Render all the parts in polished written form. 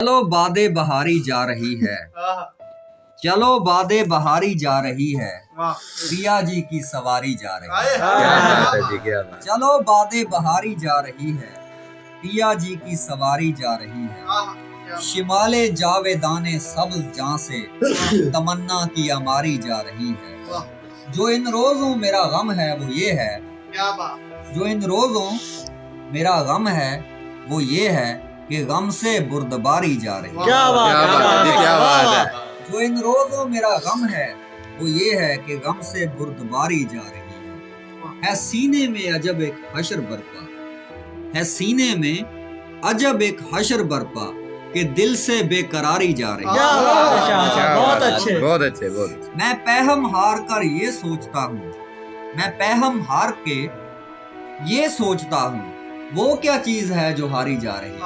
चलो बादे बहारी जा रही है, चलो बादे बहारी जा रही है, पिया जी की सवारी जा रही है। क्या बात है जी, क्या बात। चलो बादे बहारी जा रही है, पिया जी की सवारी जा रही है। शिमाले जावेदाने सब्ज़ जां से तमन्ना की अमारी जा रही है। जो इन रोजों मेरा गम है वो ये है, जो इन रोजों मेरा गम है वो ये है कि गम से बुर्दबारी जा रही है। क्या बात है, क्या बात है। जो इन रोजों मेरा गम है वो ये है कि गम से बुर्दबारी जा रही है। सीने में अजब एक हशर बरपा है, सीने में अजब एक हशर बरपा के दिल से बेकरारी जा रही है। बहुत अच्छे, बहुत अच्छे, बहुत अच्छे। मैं पैहम हार कर ये सोचता हूँ, मैं पैहम हार के ये सोचता हूँ वो क्या चीज है जो हारी जा रही है।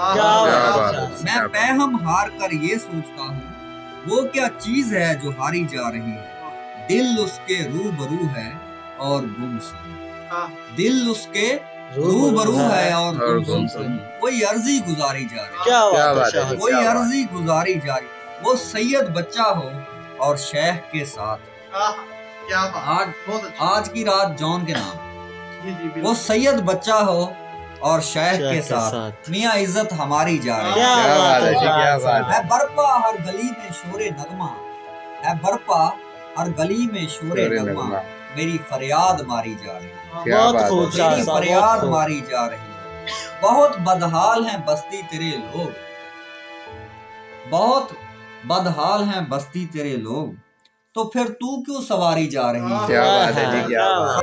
मैं पैहम हार कर ये सोचता हूँ वो क्या चीज है जो हारी जा रही है। दिल उसके रूबरू है और गुमसुम, दिल उसके रूबरू है और गुमसुम। कोई अर्जी गुजारी जा रही है। क्या बात है, कोई अर्जी गुजारी जा रही, वो सैयद बच्चा हो और शेख के साथ। आज की रात जॉन के नाम, वो सैयद बच्चा हो और शेख के साथ मियाँ इज्जत हमारी जा रही है। क्या बात है, क्या बात है। बरपा हर गली में शोरे नगमा है, बरपा हर गली में शोरे नगमा मेरी फरियाद मारी जा रही है। मेरी फरियाद मारी जा रही है। बहुत बदहाल हैं बस्ती तेरे लोग, बहुत बदहाल हैं बस्ती तेरे लोग, तो फिर तू क्यों सवारी जा रही है। क्या बात है जी, क्या बात।